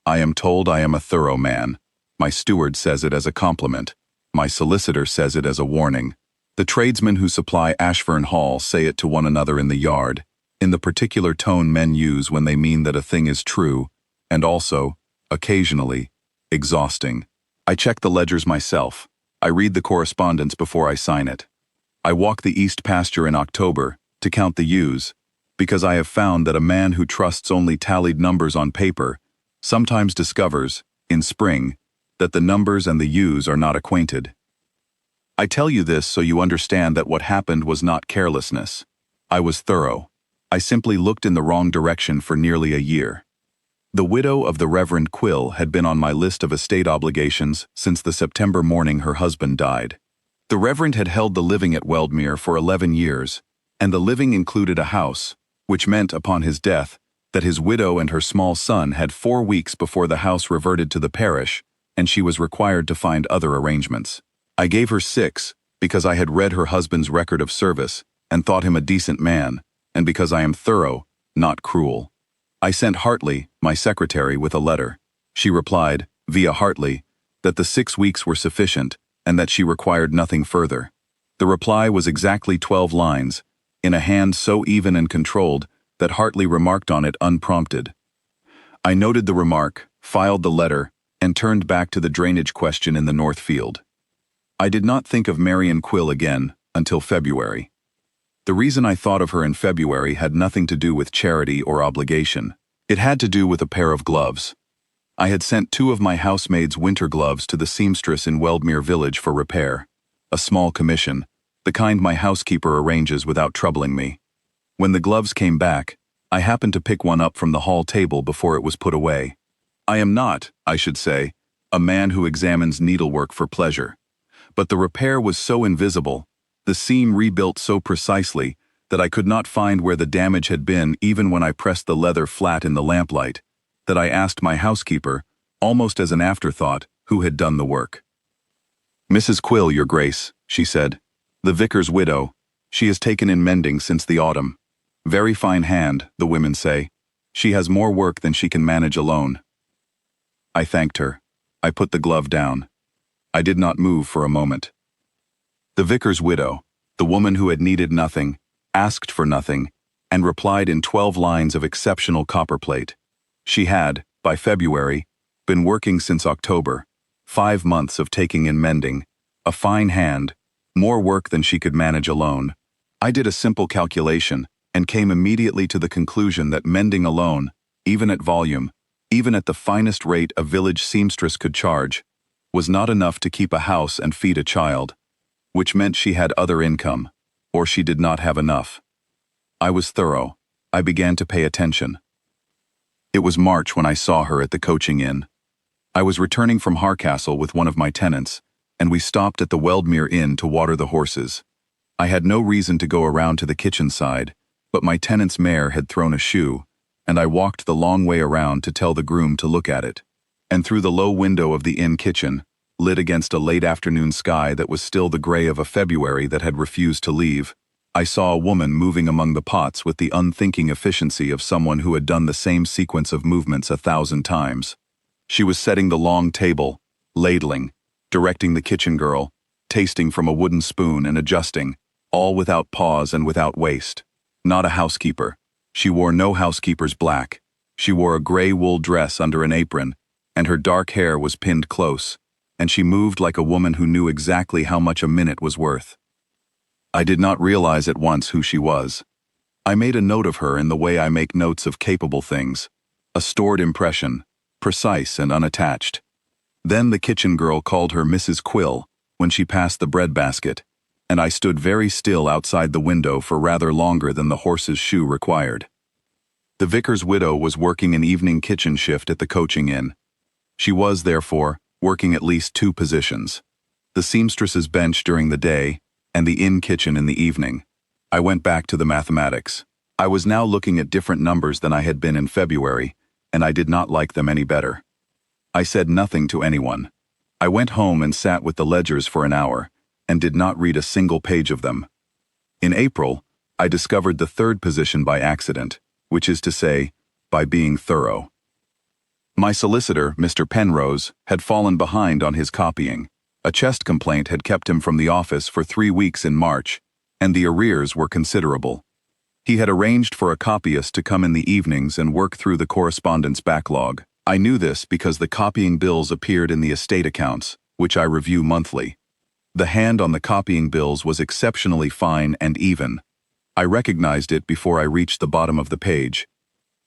I am told I am a thorough man. My steward says it as a compliment. My solicitor says it as a warning. The tradesmen who supply Ashverne Hall say it to one another in the yard, in the particular tone men use when they mean that a thing is true, and also, occasionally, exhausting. I check the ledgers myself. I read the correspondence before I sign it. I walk the east pasture in October to count the ewes, because I have found that a man who trusts only tallied numbers on paper sometimes discovers, in spring, that the numbers and the ewes are not acquainted. I tell you this so you understand that what happened was not carelessness. I was thorough. I simply looked in the wrong direction for nearly a year. The widow of the Reverend Quill had been on my list of estate obligations since the September morning her husband died. The Reverend had held the living at Weldmere for 11 years, and the living included a house, which meant upon his death that his widow and her small son had 4 weeks before the house reverted to the parish, and she was required to find other arrangements. I gave her 6 because I had read her husband's record of service and thought him a decent man, and because I am thorough, not cruel. I sent Hartley, my secretary, with a letter. She replied, via Hartley, that the 6 weeks were sufficient and that she required nothing further. The reply was exactly 12 lines, in a hand so even and controlled that Hartley remarked on it unprompted. I noted the remark, filed the letter, and turned back to the drainage question in the North Field. I did not think of Marion Quill again until February. The reason I thought of her in February had nothing to do with charity or obligation. It had to do with a pair of gloves. I had sent 2 of my housemaid's winter gloves to the seamstress in Weldmere village for repair, a small commission, the kind my housekeeper arranges without troubling me. When the gloves came back, I happened to pick one up from the hall table before it was put away. I am not, I should say, a man who examines needlework for pleasure. But the repair was so invisible, the seam rebuilt so precisely, that I could not find where the damage had been even when I pressed the leather flat in the lamplight, that I asked my housekeeper, almost as an afterthought, who had done the work. "Mrs. Quill, your grace," she said. "The vicar's widow. She has taken in mending since the autumn. Very fine hand, the women say. She has more work than she can manage alone." I thanked her. I put the glove down. I did not move for a moment. The vicar's widow, the woman who had needed nothing, asked for nothing, and replied in 12 lines of exceptional copperplate. She had, by February, been working since October, 5 months of taking in mending, a fine hand, more work than she could manage alone. I did a simple calculation, and came immediately to the conclusion that mending alone, even at volume, even at the finest rate a village seamstress could charge, was not enough to keep a house and feed a child, which meant she had other income, or she did not have enough. I was thorough. I began to pay attention. It was March when I saw her at the coaching inn. I was returning from Harcastle with one of my tenants, and we stopped at the Weldmere Inn to water the horses. I had no reason to go around to the kitchen side, but my tenant's mare had thrown a shoe, and I walked the long way around to tell the groom to look at it. And through the low window of the inn kitchen, lit against a late afternoon sky that was still the gray of a February that had refused to leave, I saw a woman moving among the pots with the unthinking efficiency of someone who had done the same sequence of movements 1,000 times. She was setting the long table, ladling, directing the kitchen girl, tasting from a wooden spoon and adjusting, all without pause and without waste. Not a housekeeper. She wore no housekeeper's black. She wore a gray wool dress under an apron, and her dark hair was pinned close, and she moved like a woman who knew exactly how much a minute was worth. I did not realize at once who she was. I made a note of her in the way I make notes of capable things, a stored impression, precise and unattached. Then the kitchen girl called her Mrs. Quill when she passed the bread basket, and I stood very still outside the window for rather longer than the horse's shoe required. The vicar's widow was working an evening kitchen shift at the coaching inn. She was, therefore, working at least 2 positions, the seamstress's bench during the day and the inn kitchen in the evening. I went back to the mathematics. I was now looking at different numbers than I had been in February, and I did not like them any better. I said nothing to anyone. I went home and sat with the ledgers for an hour, and did not read a single page of them. In April, I discovered the 3rd position by accident, which is to say, by being thorough. My solicitor, Mr. Penrose, had fallen behind on his copying. A chest complaint had kept him from the office for 3 weeks in March, and the arrears were considerable. He had arranged for a copyist to come in the evenings and work through the correspondence backlog. I knew this because the copying bills appeared in the estate accounts, which I review monthly. The hand on the copying bills was exceptionally fine and even. I recognized it before I reached the bottom of the page.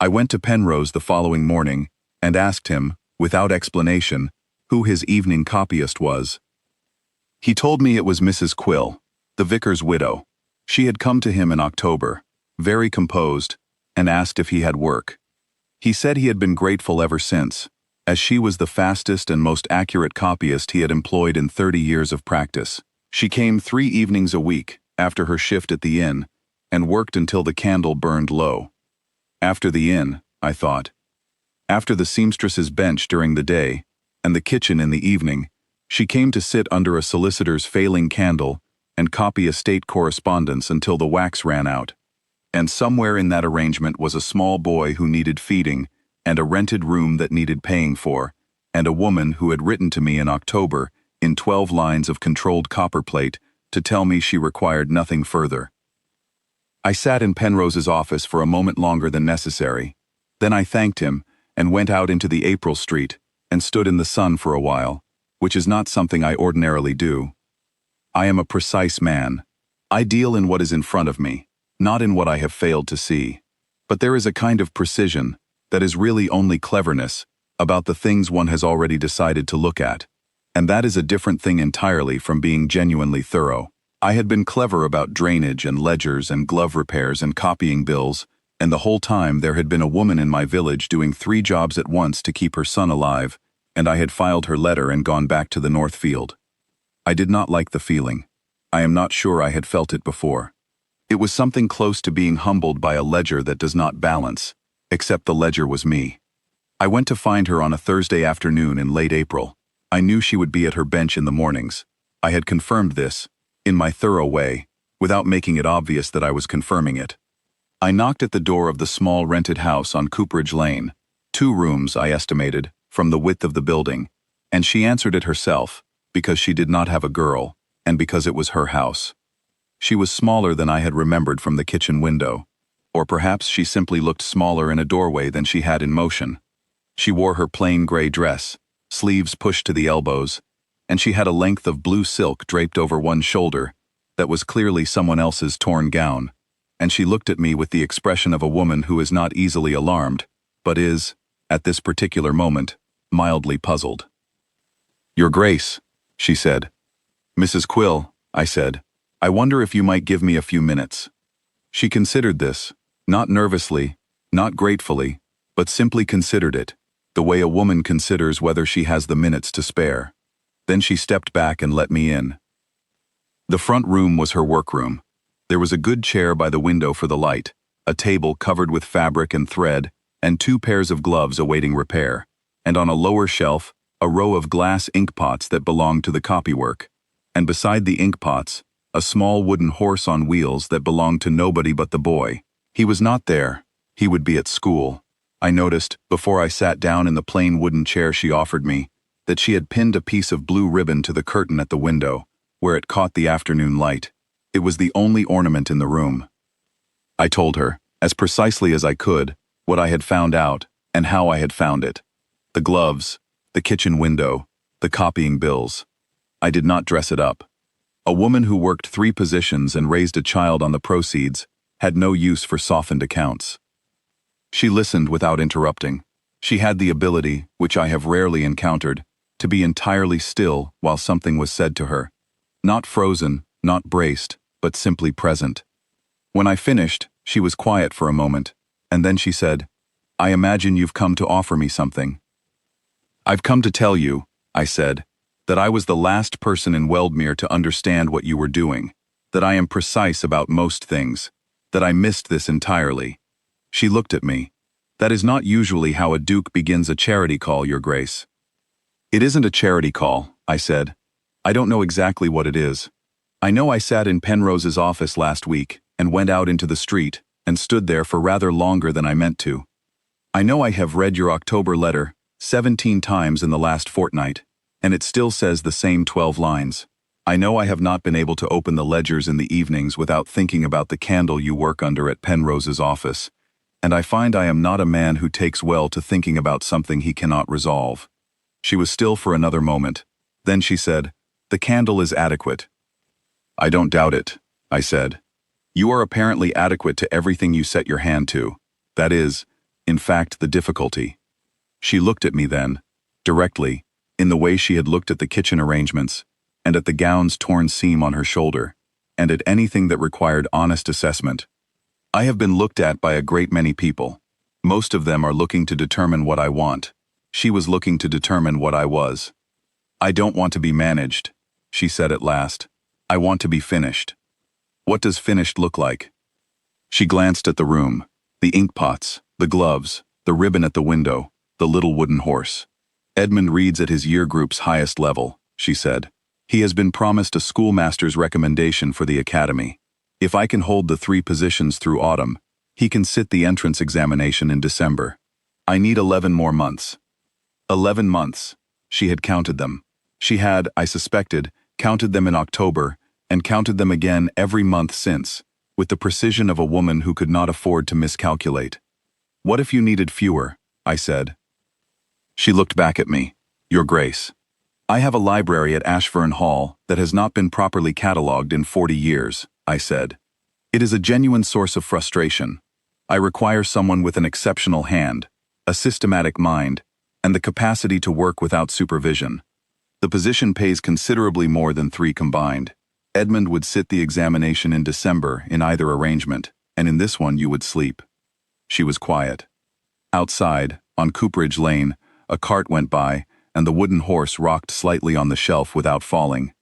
I went to Penrose the following morning and asked him, without explanation, who his evening copyist was. He told me it was Mrs. Quill, the vicar's widow. She had come to him in October, very composed, and asked if he had work. He said he had been grateful ever since, as she was the fastest and most accurate copyist he had employed in 30 years of practice. She came 3 evenings a week after her shift at the inn and worked until the candle burned low. After the inn, I thought. After the seamstress's bench during the day and the kitchen in the evening, she came to sit under a solicitor's failing candle and copy estate correspondence until the wax ran out. And somewhere in that arrangement was a small boy who needed feeding, and a rented room that needed paying for, and a woman who had written to me in October in 12 lines of controlled copperplate to tell me she required nothing further. I sat in Penrose's office for a moment longer than necessary. Then I thanked him and went out into the April street and stood in the sun for a while, which is not something I ordinarily do. I am a precise man. I deal in what is in front of me, not in what I have failed to see. But there is a kind of precision that is really only cleverness about the things one has already decided to look at, and that is a different thing entirely from being genuinely thorough. I had been clever about drainage and ledgers and glove repairs and copying bills, and the whole time there had been a woman in my village doing 3 jobs at once to keep her son alive, and I had filed her letter and gone back to the North Field. I did not like the feeling. I am not sure I had felt it before. It was something close to being humbled by a ledger that does not balance, except the ledger was me. I went to find her on a Thursday afternoon in late April. I knew she would be at her bench in the mornings. I had confirmed this, in my thorough way, without making it obvious that I was confirming it. I knocked at the door of the small rented house on Cooperage Lane, 2 rooms, I estimated, from the width of the building, and she answered it herself, because she did not have a girl, and because it was her house. She was smaller than I had remembered from the kitchen window, or perhaps she simply looked smaller in a doorway than she had in motion. She wore her plain gray dress, sleeves pushed to the elbows, and she had a length of blue silk draped over one shoulder that was clearly someone else's torn gown, and she looked at me with the expression of a woman who is not easily alarmed, but is, at this particular moment, mildly puzzled. "Your Grace," she said. "Mrs. Quill," I said, "I wonder if you might give me a few minutes." She considered this, not nervously, not gratefully, but simply considered it, the way a woman considers whether she has the minutes to spare. Then she stepped back and let me in. The front room was her workroom. There was a good chair by the window for the light, a table covered with fabric and thread, and 2 pairs of gloves awaiting repair, and on a lower shelf, a row of glass ink pots that belonged to the copywork, and beside the ink pots, a small wooden horse on wheels that belonged to nobody but the boy. He was not there. He would be at school. I noticed, before I sat down in the plain wooden chair she offered me, that she had pinned a piece of blue ribbon to the curtain at the window, where it caught the afternoon light. It was the only ornament in the room. I told her, as precisely as I could, what I had found out and how I had found it. The gloves, the kitchen window, the copying bills. I did not dress it up. A woman who worked 3 positions and raised a child on the proceeds had no use for softened accounts. She listened without interrupting. She had the ability, which I have rarely encountered, to be entirely still while something was said to her. Not frozen, not braced, but simply present. When I finished, she was quiet for a moment, and then she said, "I imagine you've come to offer me something." "I've come to tell you," I said, "that I was the last person in Weldmere to understand what you were doing, that I am precise about most things, that I missed this entirely." She looked at me. "That is not usually how a duke begins a charity call, Your Grace." "It isn't a charity call," I said. "I don't know exactly what it is. I know I sat in Penrose's office last week and went out into the street and stood there for rather longer than I meant to. I know I have read your October letter 17 times in the last fortnight, and it still says the same 12 lines. I know I have not been able to open the ledgers in the evenings without thinking about the candle you work under at Penrose's office, and I find I am not a man who takes well to thinking about something he cannot resolve. She was still for another moment. Then she said, "The candle is adequate." "I don't doubt it," I said. "You are apparently adequate to everything you set your hand to. That is, in fact, the difficulty." She looked at me then, directly, in the way she had looked at the kitchen arrangements, and at the gown's torn seam on her shoulder, and at anything that required honest assessment. "I have been looked at by a great many people. Most of them are looking to determine what I want. She was looking to determine what I was. "I don't want to be managed," she said at last. "I want to be finished." "What does finished look like?" She glanced at the room, the ink pots, the gloves, the ribbon at the window, the little wooden horse. "Edmund reads at his year group's highest level," she said. "He has been promised a schoolmaster's recommendation for the academy. If I can hold the 3 positions through autumn, he can sit the entrance examination in December. I need 11 more months." 11 months. She had counted them. She had, I suspected, counted them in October, and counted them again every month since, with the precision of a woman who could not afford to miscalculate. "What if you needed fewer?" I said. She looked back at me. "Your Grace, I have a library at Ashverne Hall that has not been properly catalogued in 40 years, I said. "It is a genuine source of frustration. I require someone with an exceptional hand, a systematic mind, and the capacity to work without supervision. The position pays considerably more than 3 combined. Edmund would sit the examination in December in either arrangement, and in this one you would sleep." She was quiet. Outside, on Cooperage Lane, a cart went by, and the wooden horse rocked slightly on the shelf without falling.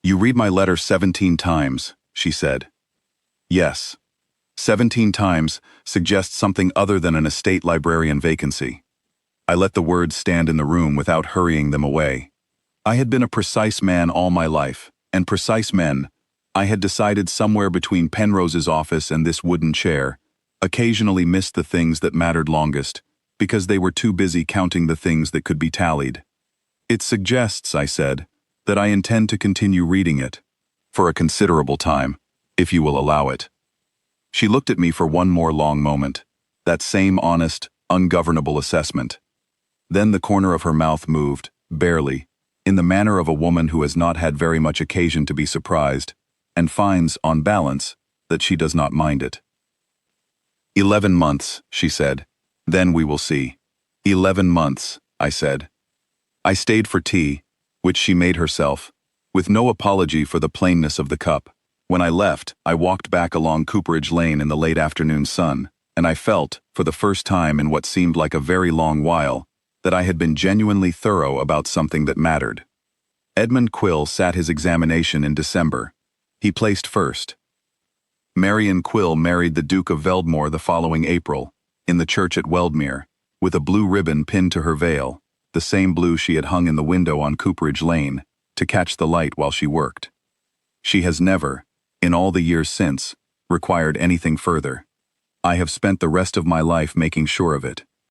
"You read my letter 17 times, she said. "Yes. 17 times suggests something other than an estate librarian vacancy." I let the words stand in the room without hurrying them away. I had been a precise man all my life, and precise men, I had decided somewhere between Penrose's office and this wooden chair, occasionally missed the things that mattered longest, because they were too busy counting the things that could be tallied. "It suggests," I said, "that I intend to continue reading it. For a considerable time, if you will allow it." She looked at me for one more long moment, that same honest, ungovernable assessment. Then the corner of her mouth moved, barely, in the manner of a woman who has not had very much occasion to be surprised, and finds, on balance, that she does not mind it. 11 months, she said. "Then we will see." 11 months, I said. I stayed for tea, which she made herself, with no apology for the plainness of the cup. When I left, I walked back along Cooperage Lane in the late afternoon sun, and I felt, for the first time in what seemed like a very long while, that I had been genuinely thorough about something that mattered. Edmund Quill sat his examination in December. He placed first. Marion Quill married the Duke of Veldmore the following April, in the church at Weldmere, with a blue ribbon pinned to her veil, the same blue she had hung in the window on Cooperage Lane, to catch the light while she worked. She has never, in all the years since, required anything further. I have spent the rest of my life making sure of it.